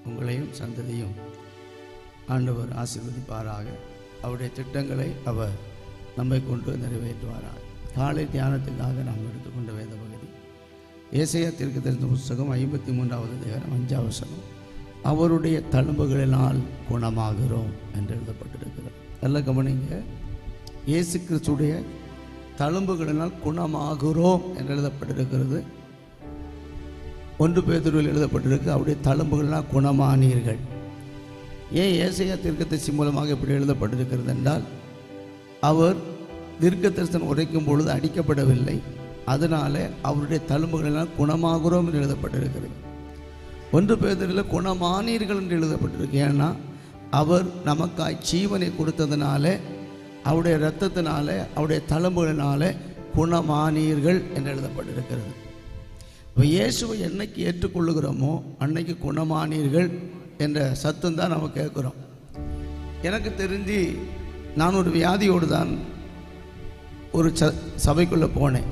உங்களையும் சந்ததியும் ஆண்டவர் ஆசீர்வதிப்பாராக. அவருடைய திட்டங்களை அவர் நம்மை கொண்டு நிறைவேற்றுவாராக. காலை தியானத்துக்காக நாம் எடுத்துக்கொண்ட வேத பகுதி ஏசாயா தீர்க்கதரிசன புத்தகம் 53வது அதிகாரம் 5வது வசனம். அவருடைய தழும்புகளினால் குணமாகிறோம் என்று எழுதப்பட்டிருக்கிறது. நல்ல கவனிங்க, இயேசு கிறிஸ்துடைய தழும்புகளினால் குணமாகிறோம் என்று எழுதப்பட்டிருக்கிறது. 1 பேதுருவில் எழுதப்பட்டிருக்கு, அவருடைய தழும்புகளினால் குணமானீர்கள். ஏன் ஏசாயா தீர்க்கதரிசி மூலமாக இப்படி எழுதப்பட்டிருக்கிறது என்றால், அவர் தீர்க்கதரிசனம் உரைக்கும் பொழுது அடிக்கப்படவில்லை, அதனால அவருடைய தழும்புகளினால் குணமாகிறோம் என்று எழுதப்பட்டிருக்கிறது. 1 பேதுருவில் குணமானீர்கள் என்று எழுதப்பட்டிருக்கு. ஏன்னா அவர் நமக்காய் ஜீவனை கொடுத்ததுனால, அவருடைய இரத்தத்தினால, அவருடைய தழும்புகளினால குணமானீர்கள் என்று எழுதப்பட்டிருக்கிறது. இப்போ இயேசுவை என்னைக்கு ஏற்றுக்கொள்ளுகிறோமோ அன்னைக்கு குணமானீர்கள் என்ற சத்தம் தான் நம்ம கேட்குறோம். எனக்கு தெரிஞ்சு நான் ஒரு வியாதியோடு தான் ஒரு சபைக்குள்ளே போனேன்.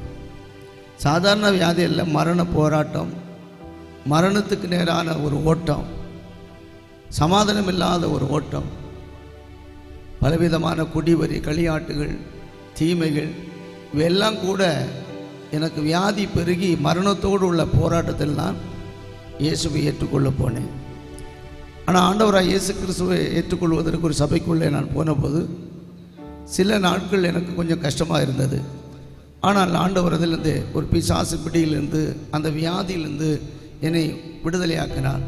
சாதாரண வியாதி இல்லை, மரண போராட்டம், மரணத்துக்கு நேரான ஒரு ஓட்டம், சமாதானம் இல்லாத ஒரு ஓட்டம், பலவிதமான குடிவரி, களியாட்டுகள், தீமைகள், இவையெல்லாம் கூட எனக்கு வியாதி பெருகி மரணத்தோடு உள்ள போராட்டத்தில் நான் இயேசுவை ஏற்றுக்கொள்ள போனேன். ஆனால் ஆண்டவராக இயேசு கிறிஸ்துவை ஏற்றுக்கொள்வதற்கு ஒரு சபைக்குள்ளே நான் போனபோது சில நாட்கள் எனக்கு கொஞ்சம் கஷ்டமாக இருந்தது. ஆனால் ஆண்டவர் அதிலிருந்து ஒரு பிசாசு பிடியிலிருந்து, அந்த வியாதியிலிருந்து என்னை விடுதலையாக்கினார்.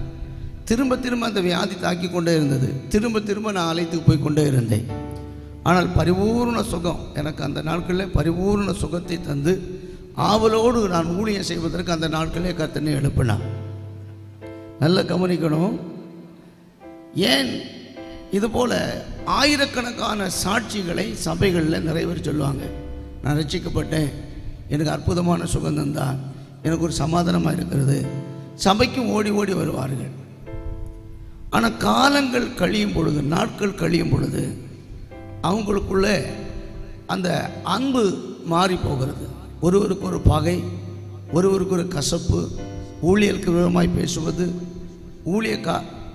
திரும்ப திரும்ப அந்த வியாதி தாக்கி கொண்டே இருந்தது. திரும்ப திரும்ப நான் ஆலயத்துக்கு போய் கொண்டே இருந்தேன். ஆனால் பரிபூர்ண சுகம், எனக்கு அந்த நாட்களில் பரிபூர்ண சுகத்தை தந்து ஆவலோடு நான் ஊழியம் செய்வதற்கு அந்த நாட்களே கர்த்தனை எழுப்பினான். நல்ல கவனிக்கணும். ஏன் இதுபோல் ஆயிரக்கணக்கான சாட்சிகளை சபைகளில் நிறைவேறி சொல்லுவாங்க. நான் ரட்சிக்கப்பட்டேன், எனக்கு அற்புதமான சுகந்தந்தான், எனக்கு ஒரு சமாதானமாக இருக்கிறது, சபைக்கும் ஓடி ஓடி வருவார்கள். ஆனால் காலங்கள் கழியும் பொழுது, நாட்கள் கழியும் பொழுது அவங்களுக்குள்ள அந்த அன்பு மாறி போகிறது. ஒருவருக்கு ஒரு பகை, ஒருவருக்கு ஒரு கசப்பு, ஊழியருக்கு விரோதமாய் பேசுவது,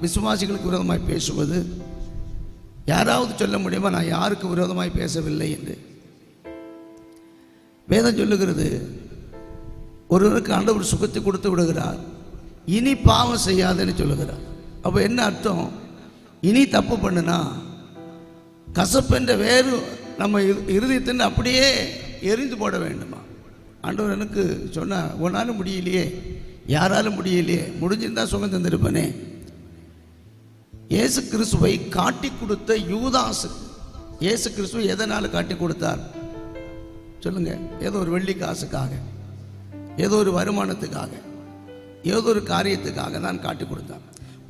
விசுவாசிகளுக்கு விரோதமாய் பேசுவது. யாராவது சொல்ல முடியுமா நான் யாருக்கு விரோதமாய் பேசவில்லை என்று? வேதம் சொல்லுகிறது, ஒருவருக்கு ஆண்டவர் சுகத்தை கொடுத்து விடுகிறார், இனி பாவம் செய்யாதுன்னு சொல்லுகிறார். அப்போ என்ன அர்த்தம்? இனி தப்பு பண்ணுனா கசப்பென்ற வேறு நம்ம இருதயத்தின் அப்படியே எரிந்து போட வேண்டுமா? ஆண்டவர் எனக்கு சொன்னால் உன்னாலும் முடியலையே, யாராலும் முடியலையே, முடிஞ்சிருந்தா சுகம் தந்திருப்பனே. இயேசு கிறிஸ்துவை காட்டி கொடுத்த யூதாசு, இயேசு கிறிஸ்துவை எதனால் காட்டி கொடுத்தார் சொல்லுங்க? ஏதோ ஒரு வெள்ளி காசுக்காக, ஏதோ ஒரு வருமானத்துக்காக, ஏதோ ஒரு காரியத்துக்காக தான் காட்டி கொடுத்தார்.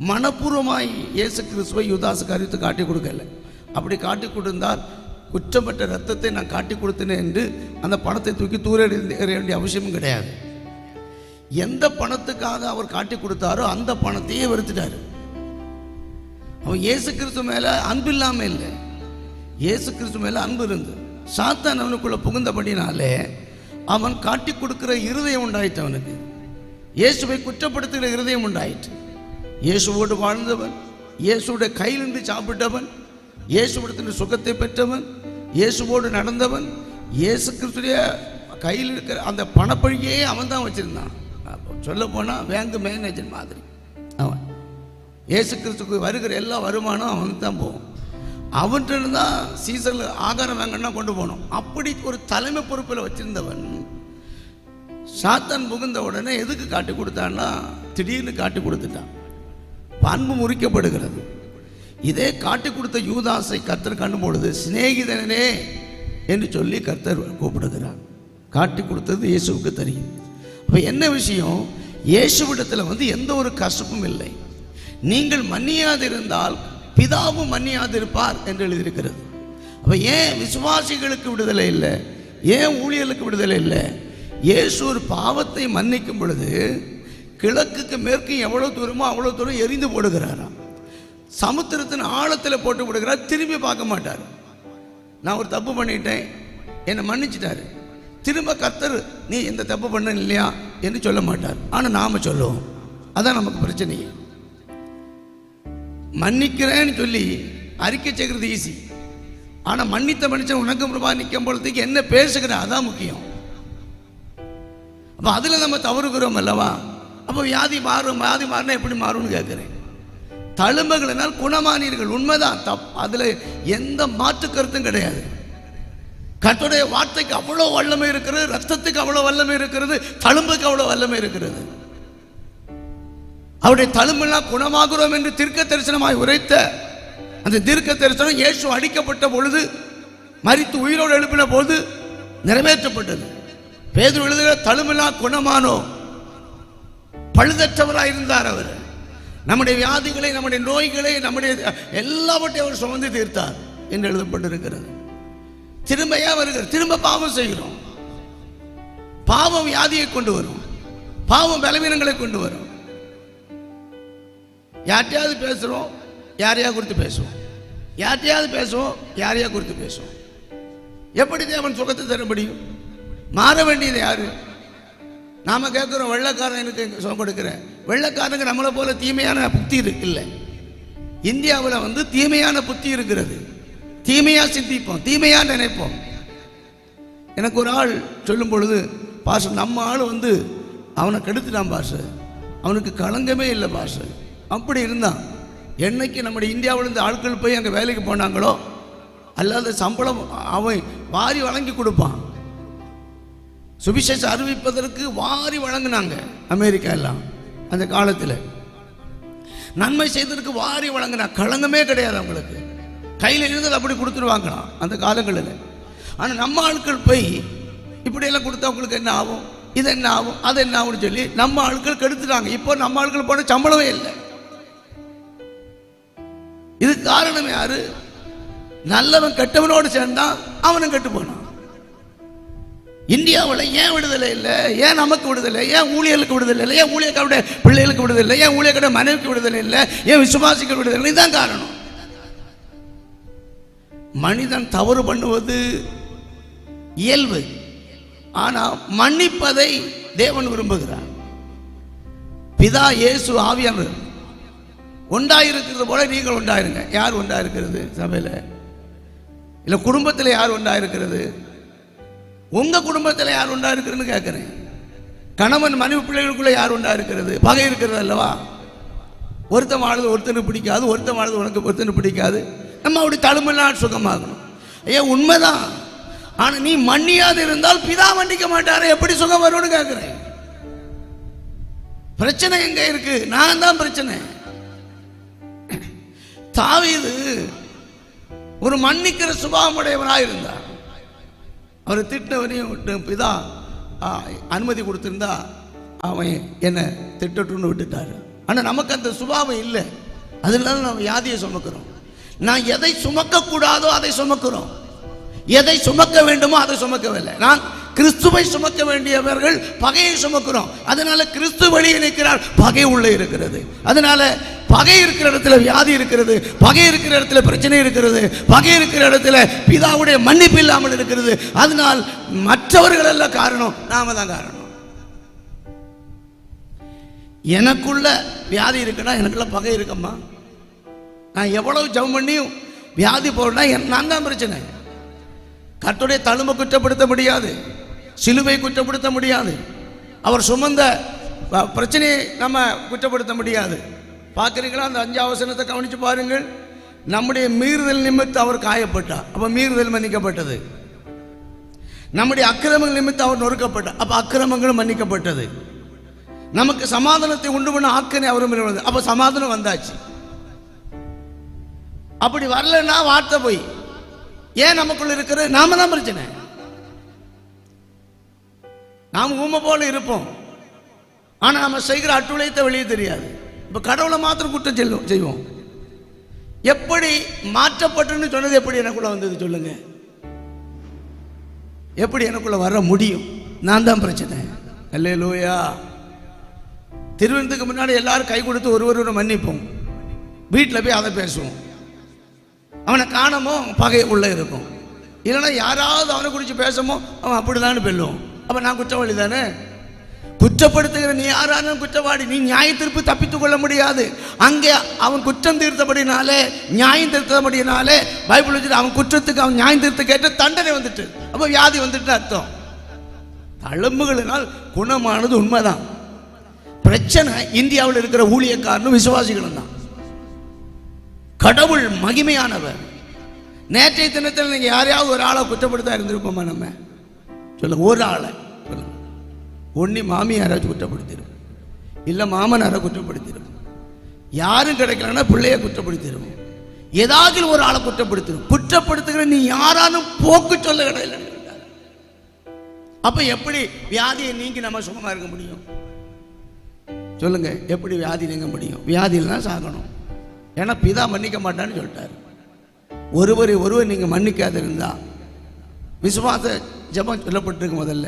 மனப்பூர்வமாய் இயேசு கிறிஸ்துவை யூதாசு காரியத்தை காட்டி கொடுக்கல. அப்படி காட்டி கொடுத்தால் குற்றப்பட்ட ரத்தத்தை நான் காட்டி கொடுத்தேன் என்று அந்த பணத்தை தூக்கி தூர எறிய வேண்டிய அவசியமும் கிடையாது. எந்த பணத்துக்காக அவர் காட்டி கொடுத்தாரோ அந்த பணத்தையே வெறுத்துட்டாரு. அவன் இயேசு கிறிஸ்து மேல அன்பு இல்லாமல் இல்லை, இயேசு கிறிஸ்து மேல அன்பு இருந்து சாத்தான் அவனுக்குள்ள புகுந்தபடினாலே அவன் காட்டி கொடுக்கிற இருதயம் உண்டாயிற்று. அவனுக்கு இயேசுவை குற்றப்படுத்துகிற இருதயம் உண்டாயிற்று. இயேசுவோடு வாழ்ந்தவன், இயேசுடைய கையிலிருந்து சாப்பிட்டவன், இயேசுவிடத்தின் சுகத்தை பெற்றவன், இயேசுவோடு நடந்தவன், இயேசு கிறிஸ்துடைய கையில் இருக்கிற அந்த பணப்பழியே அவன் தான் வச்சிருந்தான். சொல்ல போனால் பேங்க் மேனேஜர் மாதிரி அவன். இயேசு கிறிஸ்துக்கு வருகிற எல்லா வருமானம் அவனுக்கு தான் போகும். அவன்கிட்ட தான் சீசனில் ஆகாரம் வாங்கன்னா கொண்டு போகணும். அப்படி ஒரு தலைமை பொறுப்பில் வச்சிருந்தவன் சாத்தான் புகுந்த உடனே எதுக்கு காட்டி கொடுத்தான்னா திடீர்னு காட்டி கொடுத்துட்டான். அன்பு முறிக்கப்படுகிறது. இதே காட்டி கொடுத்த யூதாசை கர்த்தர் கண்டும் பொழுது சிநேகிதனே என்று சொல்லி கர்த்தர் கூப்பிடுகிறார். காட்டி கொடுத்தது இயேசுவுக்கு தெரியும். அப்போ என்ன விஷயம்? இயேசுவிடத்தில் எந்த ஒரு கசப்பும் இல்லை. நீங்கள் மன்னியாதிருந்தால் பிதாவும் மன்னியாதிருப்பார் என்று எழுதியிருக்கிறது. அப்போ ஏன் விசுவாசிகளுக்கு விடுதலை இல்லை? ஏன் ஊழியர்களுக்கு விடுதலை இல்லை? இயேசு ஒரு பாவத்தை மன்னிக்கும் பொழுது கிழக்குக்கு மேற்கு எவ்வளோ தூரமோ அவ்வளோ தூரம் எரிந்து போடுகிறாராம். சமுத்திரத்தின் ஆழத்தில் போட்டு விடுகிறார், திரும்பி பார்க்க மாட்டார். நான் ஒரு தப்பு பண்ணிட்டேன், என்னை மன்னிச்சிட்டாரு, திரும்ப கர்த்தர் நீ எந்த தப்பு பண்ண இல்லையா என்று சொல்ல மாட்டார். ஆனால் நாம் சொல்லுவோம். அதான் நமக்கு பிரச்சனையே. மன்னிக்கிறேன்னு சொல்லி அறிக்கை செய்கிறது ஈஸி. ஆனால் மன்னித்த மனுஷன் உனக்கு பிரபா நிற்கும் பொழுதுக்கு என்ன பேசுகிற அதான் முக்கியம். அப்போ அதில் நம்ம தவறுகிறோம் அல்லவா? அப்போ வியாதி மாறினா எப்படி மாறும்னு கேட்குறேன். தழும்புகளினால் குணமானீர்கள், உண்மைதான், அதில் எந்த மாற்று கருத்தும் கிடையாது. கர்த்தருடைய வார்த்தைக்கு அவ்வளோ வல்லமை இருக்கிறது, ரத்தத்துக்கு அவ்வளோ வல்லமை இருக்கிறது, தழும்புக்கு அவ்வளோ வல்லமை இருக்கிறது. அவருடைய தழும்பெல்லாம் குணமாகிறோம் என்று தீர்க்க தரிசனமாய் உரைத்த அந்த தீர்க்க தரிசனம் இயேசு அடிக்கப்பட்ட பொழுது, மரித்து உயிரோடு எழுப்பின போது நிறைவேற்றப்பட்டது. பேதுரு எழுதுகிற தழும்பெல்லாம் குணமானோ, பழுதற்றவராக இருந்தார். அவர் நம்முடைய வியாதிகளை, நம்முடைய நோய்களை, நம்முடைய எல்லாவற்றையும் அவர் சுமந்து தீர்த்தார் என்று எழுதப்பட்டிருக்கிறது. திரும்ப ஏன் வருகிறது? திரும்ப பாவம் செய்கிறோம். பாவம் வியாதியை கொண்டு வரும், பாவம் பலவீனங்களை கொண்டு வரும். யார்ட்டையாவது பேசுகிறோம், யாரையா குறித்து பேசுவோம், யார்ட்டையாவது பேசுவோம், யாரையா குறித்து பேசுவோம். எப்படி தேவன் சுகத்தை தர முடியும்? மாற வேண்டியது யாரு? நாம கேட்குறோம், வெள்ளைக்காரன் எனக்கு சுகம் கொடுக்குறேன். வெள்ளைக்காரனுக்கு நம்மளை போல தீமையான புத்தி இல்லை. இந்தியாவில் தீமையான புத்தி இருக்கிறது. தீமையா சிந்திப்போம், தீமையா நினைப்போம். எனக்கு ஒரு ஆள் சொல்லும் பொழுது, பாஸ்டர் நம்ம ஆள் அவனை கெடுத்துட்டான் பாஸ்டர், அவனுக்கு களங்கமே இல்லை பாஸ்டர். அப்படி இருந்தான். என்னைக்கு நம்முடைய இந்தியாவிலிருந்து ஆட்கள் போய் அங்கே வேலைக்கு போனாங்களோ, அல்லாத சம்பளம் அவன் வாரி வழங்கி கொடுப்பான். சுவிசேஷம் அறிவிப்பதற்கு வாரி வழங்கினாங்க அமெரிக்கா எல்லாம். அந்த காலத்தில் நன்மை செய்ததற்கு வாரி வழங்கினா, களங்கமே கிடையாது அவங்களுக்கு. கையில் இருந்தது அப்படி கொடுத்துருவாங்களாம் அந்த காலங்களில். ஆனால் நம்ம ஆட்கள் போய் இப்படியெல்லாம் கொடுத்தா அவங்களுக்கு என்ன ஆகும், இது என்ன ஆகும், அது என்ன ஆகும்னு சொல்லி நம்ம ஆட்கள் கெடுத்துட்டாங்க. இப்போ நம்ம ஆட்கள் போன சம்பளமே இல்லை. இதுக்கு காரணம் யாரு? நல்லவன் கெட்டவனோடு சேர்ந்தான், அவனும் கெட்டு போனான். இந்தியாவில் ஏன் விடுதலை இல்லை? ஏன் நமக்கு விடுதலை? ஏன் ஊழியர்களுக்கு விடுதலை இல்லை? ஏன் ஊழியக்காருடைய பிள்ளைகளுக்கு விடுதலை இல்லை? ஏன் ஊழியக்காருடைய மனைவிக்கு விடுதலை இல்லை? ஏன் விசுவாசிக்க விடுதலை இல்லை? இதுதான் காரணம். மனிதன் தவறு பண்ணுவது இயல்பு, ஆனால் மன்னிப்பதை தேவன் விரும்புகிறார். பிதா, இயேசு, ஆவியானவர் ஒன்றாயிருக்கிறது போல நீங்கள் ஒன்றாயிருங்க. யார் ஒன்றாயிருக்கிறது? சபையில் இல்லை குடும்பத்தில் யார் ஒன்றாயிருக்கிறது? உங்க குடும்பத்தில் யார் ஒன்றாயிருக்கிறதுன்னு கேட்குறேன். கணவன் மனைவி பிள்ளைகளுக்குள்ள யார் ஒன்றாயிருக்கிறது? பகை இருக்கிறது அல்லவா? ஒருத்தன் வாழ்றது ஒருத்தனுக்கு பிடிக்காது, ஒருத்தன் வாழ்றது உனக்கு ஒருத்தனுக்கு பிடிக்காது. நம்ம அப்படி தழும்பெல்லாம் சுகமாகணும். ஏன் உண்மைதான். ஆனால் நீ மன்னியாது இருந்தால் பிதா மன்னிக்க மாட்டாரு, எப்படி சுகம் வரும்னு கேட்குறேன். பிரச்சனை எங்க இருக்கு? நான் தான் பிரச்சனை. தாவீது ஒரு மன்னிக்கிற சுபாவமுடையவனாக இருந்தார். அவர் திட்டவரையும் பிதா அனுமதி கொடுத்திருந்தா அவன் என்ன திட்டட்டுன்னு விட்டுட்டாரு. ஆனால் நமக்கு அந்த சுபாவம் இல்லை. அதனால நம்ம வியாதியை சுமக்கிறோம். நான் எதை சுமக்க கூடாதோ அதை சுமக்கிறோம், எதை சுமக்க வேண்டுமோ அதை சுமக்கவில்லை. நான் கிறிஸ்துவை சுமக்க வேண்டியவர்கள் பகையை சுமக்கிறோம். அதனால கிறிஸ்து வெளியே நிற்கிறார், பகை உள்ளே இருக்கிறது. அதனால பகை இருக்கிற இடத்துல வியாதி இருக்கிறது, பகை இருக்கிற இடத்துல பிரச்சனை இருக்கிறது, பகை இருக்கிற இடத்துல பிதாவுடைய மன்னிப்பு இல்லாமல் இருக்கிறது. அதனால் மற்றவர்கள் எல்லாம் காரணம், நாம தான் காரணம். எனக்குள்ள வியாதி இருக்குன்னா எனக்குள்ள பகை இருக்கம்மா. நான் எவ்வளவு ஜெபம் பண்ணியும் வியாதி போறேன்னா நான் தான் பிரச்சனை. கர்த்தருடைய தழும்பை குற்றப்படுத்த முடியாது, சிலுவை குற்றப்படுத்த முடியாது, அவர் சுமந்த பிரச்சனையை நம்ம குற்றப்படுத்த முடியாது. பார்க்குறீங்களா? அந்த 5ஆவது வசனத்தை கவனித்து பாருங்கள். நம்முடைய மீறுதல் நிமித்தம் அவர் காயப்பட்டார், அப்போ மீறுதல் மன்னிக்கப்பட்டது. நம்முடைய அக்கிரமங்கள் நிமித்தம் அவர் நொறுக்கப்பட்டார், அப்போ அக்கிரமங்களும் மன்னிக்கப்பட்டது. நமக்கு சமாதானத்தை உண்டு பண்ண ஆக்கனை அவரும், அப்போ சமாதானம் வந்தாச்சு. அப்படி வரலன்னா வார்த்தை போய் ஏன் நமக்குள்ள இருக்கிற நாம தான் பிரச்சனை. நாம் ஊமை போல இருப்போம், ஆனா நம்ம செய்கிற அட்டுழைத்த வெளியே தெரியாது. இப்ப கடவுளை மாத்திரம் குற்றம் செய்வோம். எப்படி மாற்றப்பட்டுன்னு சொன்னது எப்படி எனக்குள்ள வந்தது சொல்லுங்க? எப்படி எனக்குள்ள வர முடியும்? நான் தான் பிரச்சனை. அல்லேலூயா. திருவிழத்துக்கு முன்னாடி எல்லாரும் கை கொடுத்து ஒருவரோட மன்னிப்போம், வீட்டில் போய் அதை பேசுவோம். அவனை காணமோ பகை உள்ள இருக்கும், இல்லைன்னா யாராவது அவனை குறித்து பேசமோ அவன் அப்படிதான்னு பெல்லுவோம். அப்போ நான் குற்றவாளி தானே. குற்றப்படுத்துகிற நீ யாரான குற்றவாளி, நீ நியாய தீர்ப்பு தப்பித்துக் கொள்ள முடியாது. அங்கே அவன் குற்றம் தீர்த்தபடினாலே, நியாயம் தீர்த்தபடினாலே பைபிள் வச்சுட்டு அவன் குற்றத்துக்கு அவன் நியாயம் தீர்த்து கேட்ட தண்டனை வந்துட்டு, அப்போ வியாதி வந்துட்டு அர்த்தம். தழும்புகளினால் குணமானது உண்மைதான். பிரச்சனை இந்தியாவில் இருக்கிற ஊழியக்காரனும் விசுவாசிகளும் தான். கடவுள் மகிமையானவர். நேற்றைய தினத்தில் நீங்க யாரையாவது ஒரு ஆளை குற்றப்படுத்தா இருந்திருப்போமா? நம்ம சொல்லுங்க, ஒரு ஆளை சொல்லுங்க. ஒண்ணி மாமியாராச்சும் குற்றப்படுத்திடும், இல்லை மாமனாரை குற்றப்படுத்திடும், யாரும் கிடைக்கலன்னா பிள்ளைய குற்றப்படுத்திடும், ஏதாவது ஒரு ஆளை குற்றப்படுத்திடும். குற்றப்படுத்துகிற நீ யாராலும் போக்கு சொல்ல கிடையாது. அப்ப எப்படி வியாதியை நீங்கி நம்ம சுகமா இருக்க முடியும்? சொல்லுங்க, எப்படி வியாதி நீங்க முடியும்? வியாதியில் தான் சாகணும். ஏன்னா பிதா மன்னிக்க மாட்டான்னு சொல்லிட்டாரு. ஒருவர் நீங்க மன்னிக்காது இருந்தா, விசுவாச ஜெபம் சொல்லப்பட்டிருக்கு முதல்ல,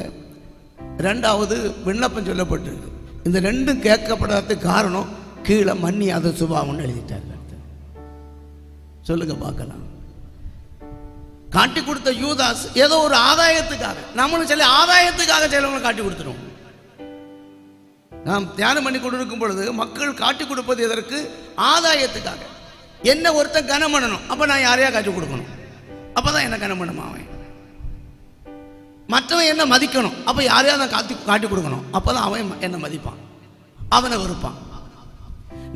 ரெண்டாவது விண்ணப்பம் சொல்லப்பட்டிருக்கு. இந்த ரெண்டும் கேட்கப்படாததுக்கு காரணம் கீழே மன்னியாத சுபாவம்னு எழுதிட்டாரு. சொல்லுங்க பார்க்கலாம். காட்டி கொடுத்த யூதாஸ் ஏதோ ஒரு ஆதாயத்துக்காக, நம்மளும் சில ஆதாயத்துக்காக சிலவங்களை காட்டி கொடுத்துரும். நாம் தியானம் பண்ணி கொண்டிருக்கும் பொழுது மக்கள் காட்டி கொடுப்பது எதற்கு? ஆதாயத்துக்காக. என்ன ஒருத்தன் கனம் பண்ணணும், அப்ப நான் யாரையா காட்டி கொடுக்கணும், அப்பதான் என்ன கனம் பண்ணுமா அவன். மற்றவன் என்ன மதிக்கணும், அப்ப யாரையா நான் காட்டி கொடுக்கணும், அப்பதான் அவன் என்ன மதிப்பான், அவனை வெறுப்பான்.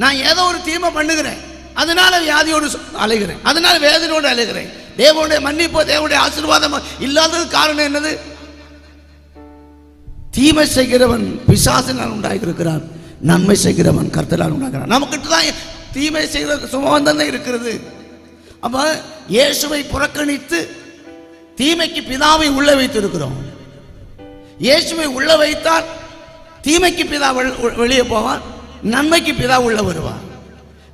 நான் ஏதோ ஒரு தீமை பண்ணுகிறேன், அதனால வியாதியோடு அலைகிறேன், அதனால வேதனையோடு அலைகிறேன். தேவனுடைய மன்னிப்போ தேவனுடைய ஆசீர்வாதம் இல்லாதது காரணம் என்னது? தீமை செய்கிறவன் பிசாசினால் உண்டாகியிருக்கிறான், நன்மை செய்கிறவன் கர்த்தரால் உண்டாகிறான். நமக்கிட்ட தான் தீமை செய்கிற சுபாவம் தான் இருக்கிறது. அப்ப இயேசுவை புறக்கணித்து தீமைக்கு பிதாவை உள்ள வைத்திருக்கிறோம். இயேசுவை உள்ள வைத்தால் தீமைக்கு பிதா வெளியே போவான், நன்மைக்கு பிதா உள்ள வருவான்.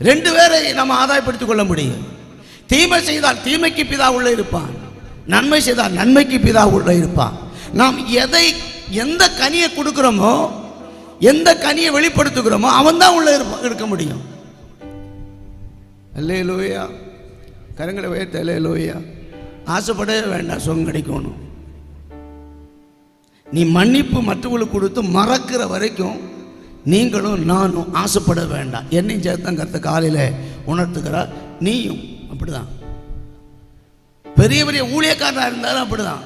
ரெண்டு பேரை நம்ம ஆதாயப்படுத்திக் கொள்ள முடியும். தீமை செய்தால் தீமைக்கு பிதா உள்ள இருப்பான், நன்மை செய்தால் நன்மைக்கு பிதா உள்ள இருப்பான். நாம் எந்த கனியை கொடுக்கிறோமோ, எந்த கனியை வெளிப்படுத்துகிறோமோ அவன் தான் உள்ள இருக்க முடியும். அல்லேலூயா. கரங்களை உயர்த்த அல்லேலூயா. ஆசைப்படவே வேண்டாம், சுகம் கிடைக்கணும். நீ மன்னிப்பு மற்றவங்களுக்கு கொடுத்து மறக்கிற வரைக்கும் நீங்களும் நானும் ஆசைப்பட வேண்டாம். என்னையும் சேர்த்தான் கருத்த காலையில் உணர்த்துக்கிறார். நீயும் அப்படிதான். பெரிய பெரிய ஊழியக்காரனாக இருந்தாலும் அப்படிதான்.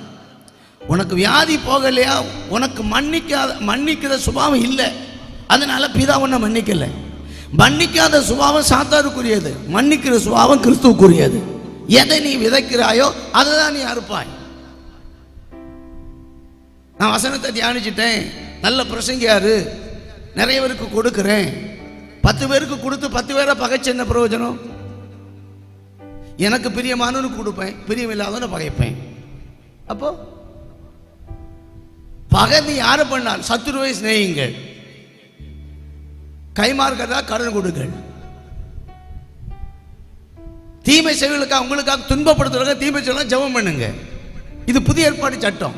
உனக்கு வியாதி போகலையா, உனக்கு மன்னிக்கிற சுபாவம் இல்லை, அதனால பிதா உன்னை மன்னிக்கல. மன்னிக்காத சுபாவம் சாத்தானுக்குரியது, மன்னிக்கிற சுபாவம் கிறிஸ்துவுக்குரியது. எதை நீ விதைக்கிறாயோ அதை தான் நீ அறுப்பாய். நான் வசனத்தை தியானிச்சுட்டேன், நல்ல பிரசங்கியாரு, நிறைய பேருக்கு கொடுக்கிறேன், 10 பேருக்கு கொடுத்து 10 பேரை பகைச்சு என்ன பிரயோஜனம்? எனக்கு பிரியமானவனுக்கு கொடுப்பேன், பிரியமில்லாதவனை பகைப்பேன். அப்போ பகை நீ யாரை பண்ணால் சத்துருவை சிநேகிங்கள், கைமார்க்கிறதா கடன் கொடுங்கள். தீமை செய்வர்களுக்காக உங்களுக்காக துன்பப்படுத்துறதுக்காக தீமை செய்ய ஜெபம் பண்ணுங்க. இது புதிய ஏற்பாடு சட்டம்.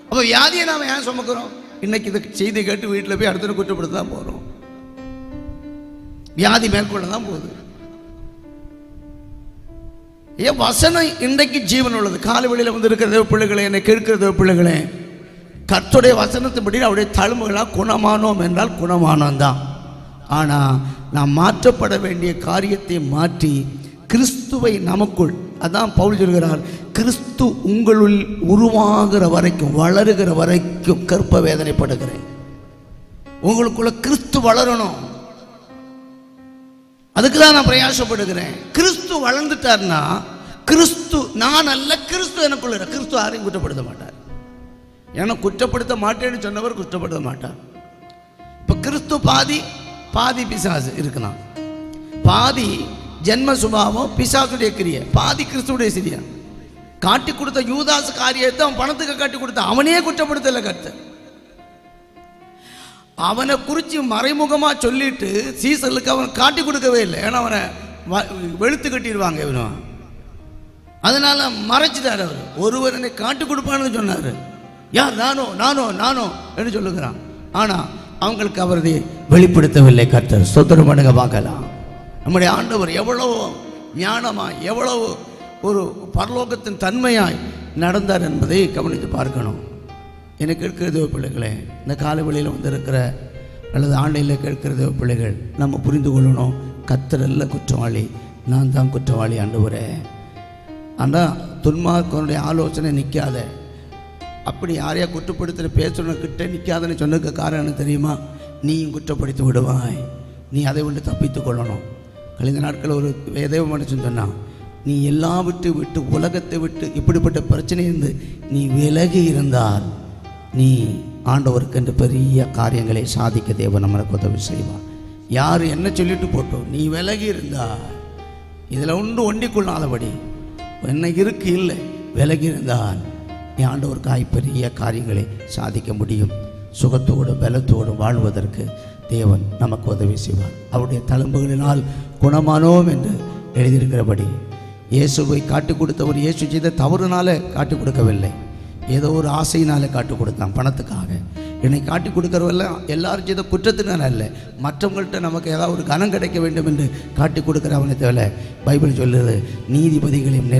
அப்ப வியாதியை நாம ஏன் சுமக்கிறோம்? இன்னைக்கு இதை செய்தி கேட்டு வீட்டில் போய் அடுத்த குற்றப்படுத்த தான் போறோம். வியாதி மேற்கொள்ள தான் போகுது. ஏன் வசனம் இன்றைக்கு ஜீவன் உள்ளது. காலை வெளியில வந்து இருக்கிற தேவ பிள்ளைகளே, என்னை கேட்கிற தேவ பிள்ளைகளே, கர்த்தருடைய வசனத்தின்படி அவருடைய தழும்புகளாக குணமானோம் என்றால் குணமானோம் தான். ஆனால் நாம் மாற்றப்பட வேண்டிய காரியத்தை மாற்றி கிறிஸ்துவை நமக்குள், அதான் பவுல் சொல்கிறார், கிறிஸ்து உங்களுள் உருவாகிற வரைக்கும், வளருகிற வரைக்கும் கற்ப வேதனைப்படுகிறேன். உங்களுக்குள்ள கிறிஸ்து வளரணும், அதுக்கு தான் நான் பிரயாசப்படுகிறேன். கிறிஸ்து வளர்ந்துட்டார்னா, கிறிஸ்து நான் அல்ல, கிறிஸ்து எனக்குள்ள. கிறிஸ்து யாரையும் குற்றப்படுத்த மாட்டார். ஏன்னா குற்றப்படுத்த மாட்டேன்னு சொன்னவர் குற்றப்படுத்த மாட்டார். இப்ப கிறிஸ்து பாதி பாதி பிசாசு இருக்கலாம். பாதி ஜென்ம சுபாவம் பிசாசுடைய கிரிய, பாதி கிறிஸ்துடைய சிரியா. காட்டி கொடுத்த யூதாஸ் காரியத்தை அவன் பணத்துக்கு காட்டி கொடுத்த, அவனே குற்றப்படுத்தல கர்த்தர். அவனை குறித்து மறைமுகமா சொல்லிட்டு சீசர்களுக்கு அவன் காட்டி கொடுக்கவே இல்லை. ஏன்னா அவனை வெளுத்து கட்டிடுவாங்க இவனும், அதனால மறைச்சிட்டார். அவர் ஒருவர் என்னை காட்டி கொடுப்பான்னு சொன்னார். யார்? நானோ நானோ நானோ என்று சொல்லுகிறான். ஆனா அவங்களுக்கு அவரதை வெளிப்படுத்தவில்லை கர்த்தர். ஸ்தோத்திரம் பண்ணுங்க பார்க்கலாம். நம்முடைய ஆண்டவர் எவ்வளவு ஞானமாய், எவ்வளவு ஒரு பரலோகத்தின் தன்மையாய் நடந்தார் என்பதை கவனித்து பார்க்கணும். என்னை கேட்கிற தேவ பிள்ளைகளே, இந்த காலவெளியில் வந்திருக்கிற அல்லது ஆன்லைனில் கேட்கிற தேவ பிள்ளைகள், நம்ம புரிந்து கொள்ளணும், கர்த்தர் அல்ல குற்றவாளி, நான் தான் குற்றவாளி ஆண்டவரே. ஆனால் துன்மார்க்கனுடைய ஆலோசனை நிற்காத, அப்படி யாரையா குற்றப்படுத்துகிற பேசுகிறவங்கிட்ட நிற்காதன்னு சொன்னதுக்கு காரணம் தெரியுமா? நீயும் குற்றப்படுத்தி விடுவாய், நீ அதை விட்டு தப்பித்து கொள்ளணும். கழிந்த நாட்களில் ஒரு வேதேவ மனுஷன் சொன்னான், நீ எல்லாம் விட்டு உலகத்தை விட்டு இப்படிப்பட்ட பிரச்சனை இருந்து நீ விலகி இருந்தால் நீ ஆண்டவருக்கு என்று பெரிய காரியங்களை சாதிக்க தேவன் நம்மளுக்கு உதவி செய்வார். யார் என்ன சொல்லிட்டு போட்டோம், நீ விலகி இருந்தால் இதில் ஒண்டிக்கொள்ளாதபடி என்ன இருக்கு இல்லை, விலகி இருந்தால் நீ ஆண்டவருக்காய் பெரிய காரியங்களை சாதிக்க முடியும். சுகத்தோடு பலத்தோடு வாழ்வதற்கு தேவன் நமக்கு உதவி செய்வார். அவருடைய தழும்புகளினால் குணமானோம் என்று எழுதியிருக்கிறபடி இயேசுவை காட்டி கொடுத்தவர் இயேசு செய்த தவறுனால காட்டி கொடுக்கவில்லை, ஏதோ ஒரு ஆசையினால காட்டி கொடுத்தான், பணத்துக்காக. என்னை காட்டி கொடுக்குறவெல்லாம் எல்லாரும் செய்த குற்றத்தினால அல்ல, மற்றவங்கள்ட்ட நமக்கு ஏதாவது ஒரு கனம் கிடைக்க வேண்டும் என்று காட்டி கொடுக்குறவனை தவிர பைபிள் சொல்லுது, நீதிபதிகளையும்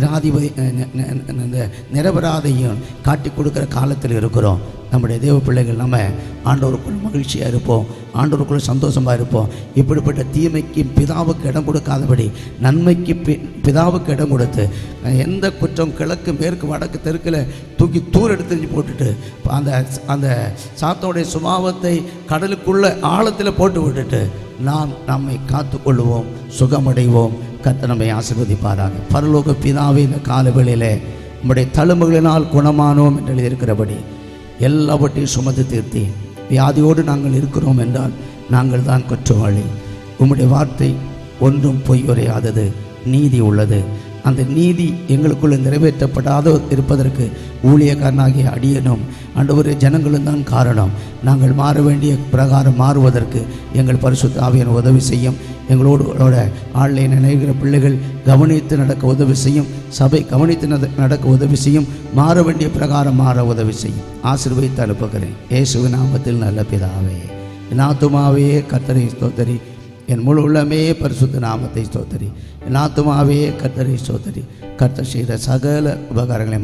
நிரபராதையும் காட்டி கொடுக்குற காலத்தில் இருக்கிறோம். நம்முடைய தேவ பிள்ளைகள் நம்ம ஆண்டவருக்குள் மகிழ்ச்சியாக இருப்போம், ஆண்டவருக்குள் சந்தோஷமாக இருப்போம். இப்படிப்பட்ட தீமைக்கு பிதாவுக்கு இடம் கொடுக்காதபடி நன்மைக்கு பிதாவுக்கு இடம் கொடுத்து, எந்த குற்றம் கிழக்கு மேற்கு வடக்கு தெற்கில் தூக்கி தூர் எடுத்து போட்டுட்டு அந்த சாத்தோடைய சுபாவத்தை கடலுக்குள்ள ஆழத்தில் போட்டு விட்டுட்டு நாம் நம்மை காத்து கொள்வோம், சுகமடைவோம். கர்த்தர் நம்மை ஆசீர்வதிப்பாராக. பரலோக பிதாவே, இந்த காலவேளையிலே நம்முடைய தழும்புகளினால் குணமானோம் என்று எழுதியிருக்கிறபடி எல்லாவற்றையும் சுமந்து தீர்த்தி வியாதியோடு நாங்கள் இருக்கிறோம் என்றால் நாங்கள் தான் குற்றவாளி. உம்முடைய வார்த்தை ஒன்றும் பொய் உரையாதது, நீதி உள்ளது. அந்த நீதி எங்களுக்குள்ள நிறைவேற்றப்படாத இருப்பதற்கு ஊழியக்காரனாகிய அடியனும் ஆண்டவரே ஜனங்களும் தான் காரணம். நாங்கள் மாற வேண்டிய பிரகாரம் மாறுவதற்கு எங்கள் பரிசுத்த ஆவியான உதவி செய்யும். எங்களோட ஆன்லைன் நினைக்கிற பிள்ளைகள் கவனித்து நடக்க உதவி செய்யும். சபை கவனித்து நடக்க உதவி செய்யும். மாற வேண்டிய பிரகாரம் மாற உதவி செய்யும். ஆசீர்வதித்து அனுப்புகிறேன் இயேசுவின் நாமத்தில் நல்ல பிதாவே. என் ஆத்துமாவே கர்த்தரை ஸ்தோத்திரி, என் முழு உள்ளமே பரிசுத்த நாமத்தை ஸ்தோத்திரி. என் ஆத்துமாவே கர்த்தரை ஸ்தோத்திரி. கர்த்தர் செய்த சகல உபகாரங்களை